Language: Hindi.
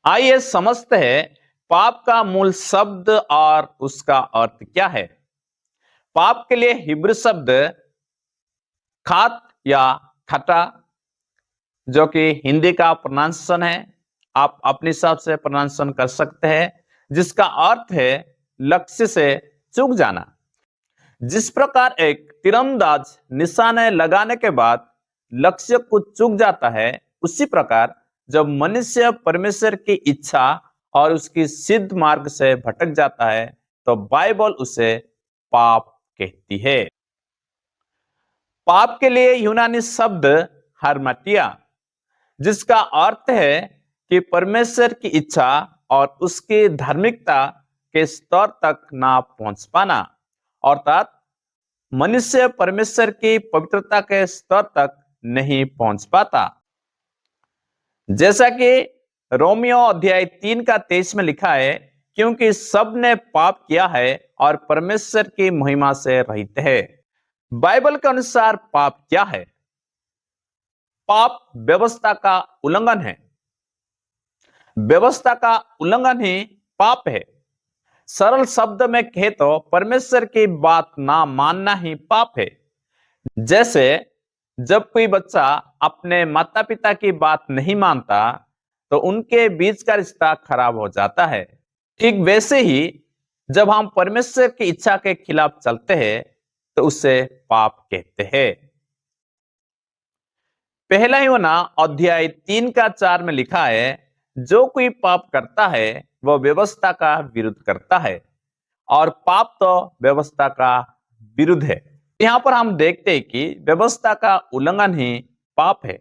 आइए समझते हैं पाप का मूल शब्द और उसका अर्थ क्या है। पाप के लिए हिब्रू शब्द खात या खटा, जो कि हिंदी का प्रोनाउंसिएशन है, आप अपने हिसाब से प्रोनाउंसिएशन कर सकते हैं, जिसका अर्थ है लक्ष्य से चूक जाना। जिस प्रकार एक तीरंदाज निशाने लगाने के बाद लक्ष्य को चूक जाता है, उसी प्रकार जब मनुष्य परमेश्वर की इच्छा और उसकी सिद्ध मार्ग से भटक जाता है, तो बाइबल उसे पाप कहती है। पाप के लिए यूनानी शब्द हरमटिया, जिसका अर्थ है कि परमेश्वर की इच्छा और उसकी धार्मिकता के स्तर तक ना पहुंच पाना, अर्थात मनुष्य परमेश्वर की पवित्रता के स्तर तक नहीं पहुंच पाता। जैसा कि रोमियो अध्याय 3 का 23 में लिखा है, क्योंकि सब ने पाप किया है और परमेश्वर की महिमा से रहित है। बाइबल के अनुसार पाप क्या है? पाप व्यवस्था का उल्लंघन है। व्यवस्था का उल्लंघन ही पाप है। सरल शब्द में कहे तो परमेश्वर की बात ना मानना ही पाप है। जैसे जब कोई बच्चा अपने माता पिता की बात नहीं मानता, तो उनके बीच का रिश्ता खराब हो जाता है। ठीक वैसे ही जब हम परमेश्वर की इच्छा के खिलाफ चलते हैं, तो उसे पाप कहते हैं। पहला यूहन्ना अध्याय 3 का 4 में लिखा है, जो कोई पाप करता है वह व्यवस्था का विरुद्ध करता है, और पाप तो व्यवस्था का विरुद्ध है। यहाँ पर हम देखते हैं कि व्यवस्था का उल्लंघन ही पाप है।